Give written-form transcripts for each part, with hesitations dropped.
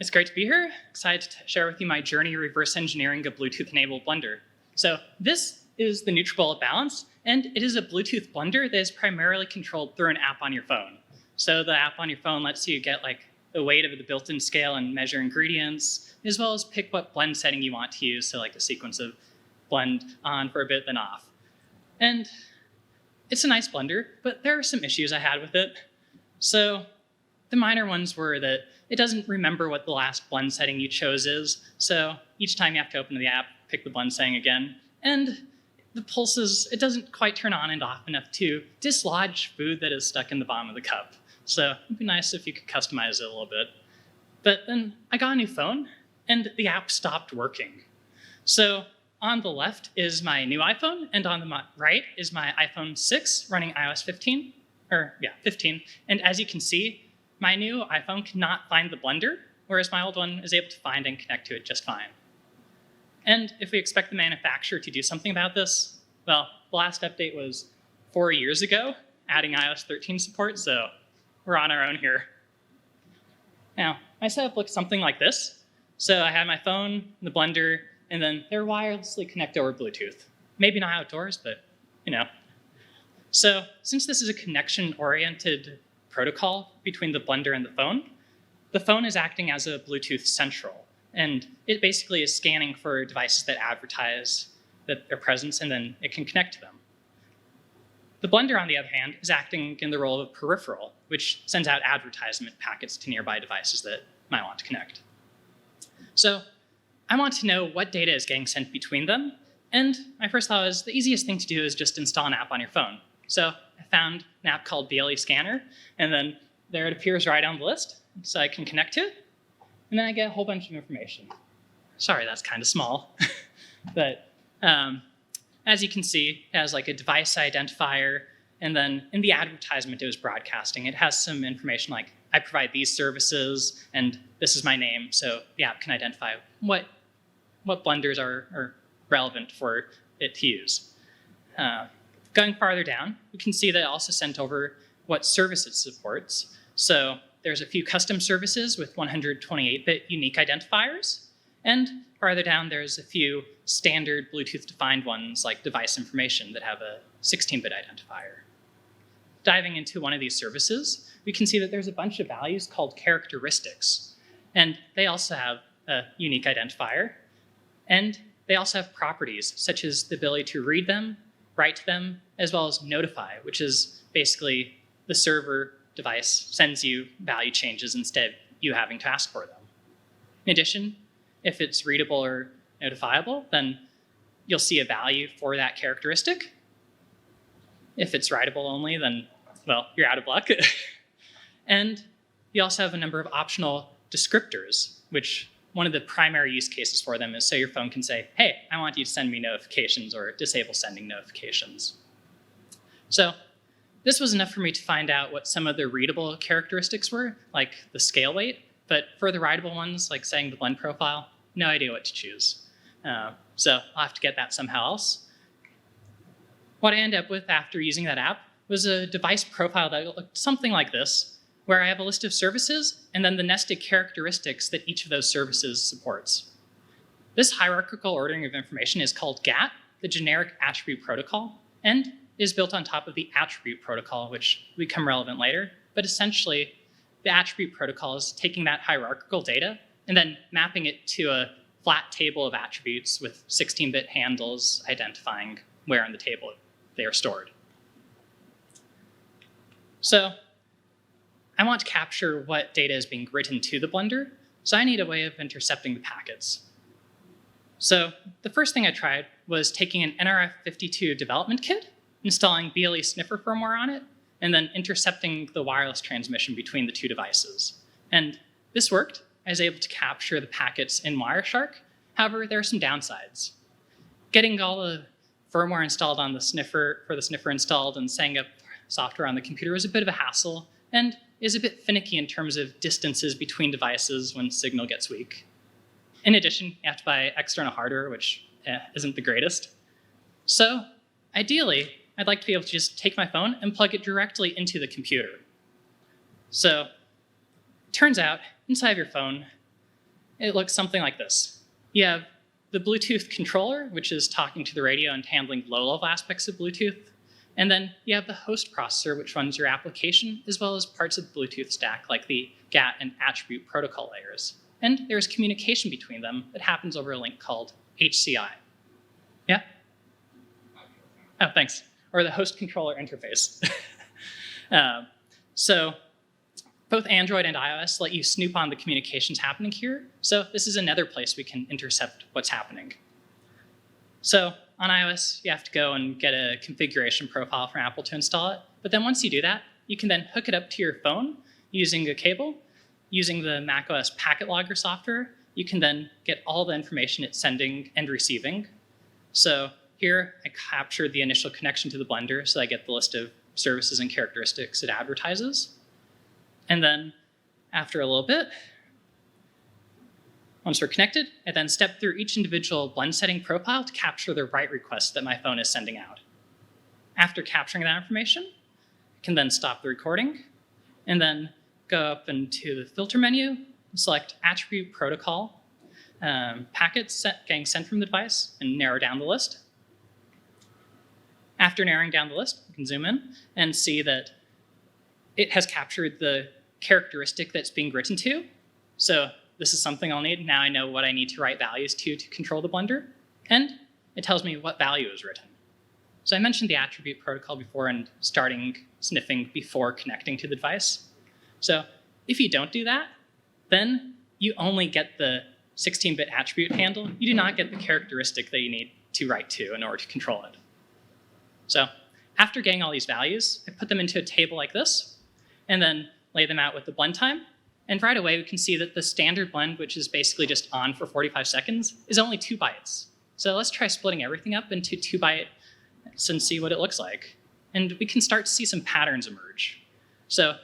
It's great to be here. Excited to share with you my journey reverse engineering a Bluetooth-enabled blender. So this is the NutriBullet Balance, and it is a Bluetooth blender that is primarily controlled through an app on your phone. So the app on your phone lets you get the weight of the built-in scale and measure ingredients, as well as pick what blend setting you want to use, so like the sequence of blend on for a bit, then off. And it's a nice blender, but there are some issues I had with it. So the minor ones were that it doesn't remember what the last blend setting you chose is. So each time you have to open the app, pick the blend setting again. And the pulses, it doesn't quite turn on and off enough to dislodge food that is stuck in the bottom of the cup. So it'd be nice if you could customize it a little bit. But then I got a new phone and the app stopped working. So on the left is my new iPhone, and on the right is my iPhone 6 running iOS 15. And as you can see, my new iPhone cannot find the blender, whereas my old one is able to find and connect to it just fine. And if we expect the manufacturer to do something about this, well, the last update was 4 years ago, adding iOS 13 support, so we're on our own here. Now, my setup looks something like this. So I have my phone, the blender, and then they're wirelessly connected over Bluetooth. Maybe not outdoors, but you know. So since this is a connection-oriented protocol between the blender and the phone is acting as a Bluetooth central. And it basically is scanning for devices that advertise their presence, and then it can connect to them. The blender, on the other hand, is acting in the role of a peripheral, which sends out advertisement packets to nearby devices that might want to connect. So I want to know what data is getting sent between them, and my first thought was the easiest thing to do is just install an app on your phone. So I found an app called BLE Scanner, and then there it appears right on the list, so I can connect to it, and then I get a whole bunch of information. Sorry, that's kind of small, but as you can see, it has like a device identifier, and then in the advertisement it was broadcasting, it has some information like, I provide these services, and this is my name, so the app can identify what blenders are relevant for it to use. Going farther down, we can see that it also sent over what service it supports. So there's a few custom services with 128-bit unique identifiers, and farther down there's a few standard Bluetooth-defined ones like device information that have a 16-bit identifier. Diving into one of these services, we can see that there's a bunch of values called characteristics, and they also have a unique identifier, and they also have properties such as the ability to read them, write to them, as well as notify, which is basically the server device sends you value changes instead of you having to ask for them. In addition, if it's readable or notifiable, then you'll see a value for that characteristic. If it's writable only, then, well, you're out of luck. And you also have a number of optional descriptors, which one of the primary use cases for them is so your phone can say, hey, I want you to send me notifications or disable sending notifications. So this was enough for me to find out what some of the readable characteristics were, like the scale weight, but for the writable ones, like saying the blend profile, no idea what to choose. So I'll have to get that somehow else. What I ended up with after using that app was a device profile that looked something like this, where I have a list of services and then the nested characteristics that each of those services supports. This hierarchical ordering of information is called GATT, the Generic Attribute Protocol, and is built on top of the attribute protocol, which will become relevant later. But essentially, the attribute protocol is taking that hierarchical data and then mapping it to a flat table of attributes with 16-bit handles identifying where on the table they are stored. So I want to capture what data is being written to the blender, so I need a way of intercepting the packets. So the first thing I tried was taking an NRF52 development kit, installing BLE sniffer firmware on it, and then intercepting the wireless transmission between the two devices. And this worked. I was able to capture the packets in Wireshark. However, there are some downsides. Getting all the firmware installed on the sniffer, installed and setting up software on the computer was a bit of a hassle, and is a bit finicky in terms of distances between devices when signal gets weak. In addition, you have to buy external hardware, which isn't the greatest. So ideally, I'd like to be able to just take my phone and plug it directly into the computer. So turns out, inside of your phone, it looks something like this. You have the Bluetooth controller, which is talking to the radio and handling low-level aspects of Bluetooth. And then you have the host processor, which runs your application, as well as parts of the Bluetooth stack, like the GATT and attribute protocol layers. And there's communication between them that happens over a link called HCI. Yeah? Oh, thanks. Or the host controller interface. So both Android and iOS let you snoop on the communications happening here. So this is another place we can intercept what's happening. So on iOS, you have to go and get a configuration profile from Apple to install it. But then once you do that, you can then hook it up to your phone using a cable. Using the macOS packet logger software, you can then get all the information it's sending and receiving. So here, I captured the initial connection to the Blender, so I get the list of services and characteristics it advertises. And then after a little bit, once we're connected, I then step through each individual blend setting profile to capture the write request that my phone is sending out. After capturing that information, I can then stop the recording and then go up into the filter menu, select attribute protocol, packets getting sent from the device, and narrow down the list. After narrowing down the list, you can zoom in and see that it has captured the characteristic that's being written to. So this is something I'll need. Now I know what I need to write values to control the Blender. And it tells me what value is written. So I mentioned the attribute protocol before and starting sniffing before connecting to the device. So if you don't do that, then you only get the 16-bit attribute handle. You do not get the characteristic that you need to write to in order to control it. So after getting all these values, I put them into a table like this, and then lay them out with the blend time. And right away, we can see that the standard blend, which is basically just on for 45 seconds, is only 2 bytes. So let's try splitting everything up into 2 bytes and see what it looks like. And we can start to see some patterns emerge. So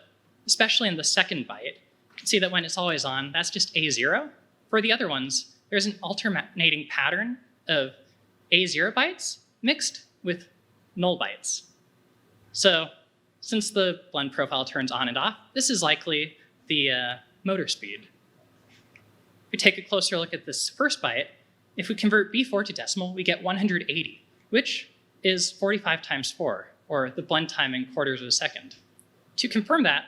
especially in the second byte, you can see that when it's always on, that's just A0. For the other ones, there's an alternating pattern of A0 bytes mixed with null bytes. So since the blend profile turns on and off, this is likely the motor speed. If we take a closer look at this first byte, if we convert B4 to decimal, we get 180, which is 45 times 4, or the blend time in quarters of a second. To confirm that,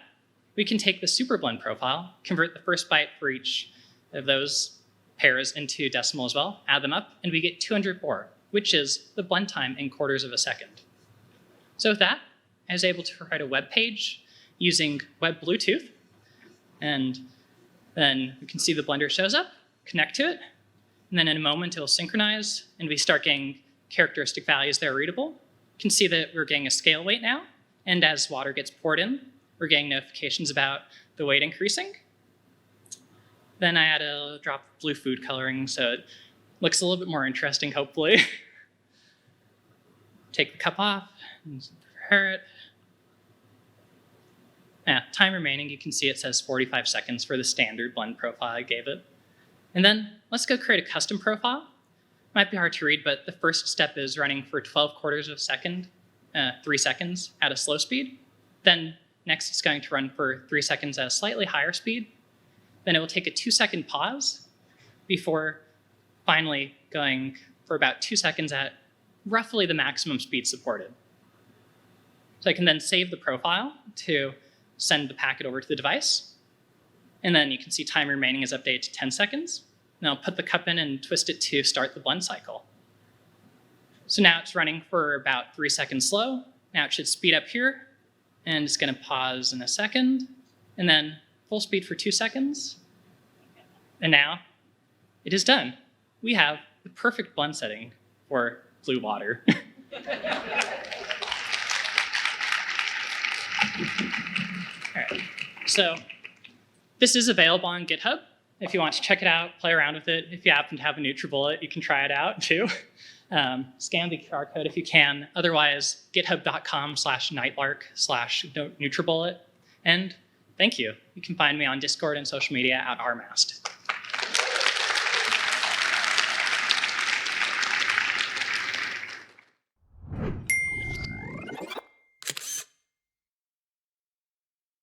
we can take the super blend profile, convert the first byte for each of those pairs into decimal as well, add them up, and we get 204, which is the blend time in quarters of a second. So with that, I was able to write a web page using web Bluetooth, and then we can see the Blender shows up, connect to it, and then in a moment it will synchronize, and we start getting characteristic values that are readable. You can see that we're getting a scale weight now, and as water gets poured in, we're getting notifications about the weight increasing. Then I add a drop of blue food coloring, so it looks a little bit more interesting, hopefully. Take the cup off and prepare it. Yeah, time remaining, you can see it says 45 seconds for the standard blend profile I gave it. And then let's go create a custom profile. Might be hard to read, but the first step is running for 12 quarters of a second, 3 seconds at a slow speed. Then next it's going to run for 3 seconds at a slightly higher speed. Then it will take a 2-second pause before finally going for about 2 seconds at roughly the maximum speed supported. So I can then save the profile to send the packet over to the device. And then you can see time remaining is updated to 10 seconds. And I'll put the cup in and twist it to start the blend cycle. So now it's running for about 3 seconds slow. Now it should speed up here, and it's going to pause in a second, and then full speed for 2 seconds. And now it is done. We have the perfect blend setting for blue water. All right, so this is available on GitHub. If you want to check it out, play around with it. If you happen to have a NutriBullet, you can try it out too. Scan the QR code if you can. Otherwise, github.com/nightlark/NutriBullet. And thank you. You can find me on Discord and social media at @rmast.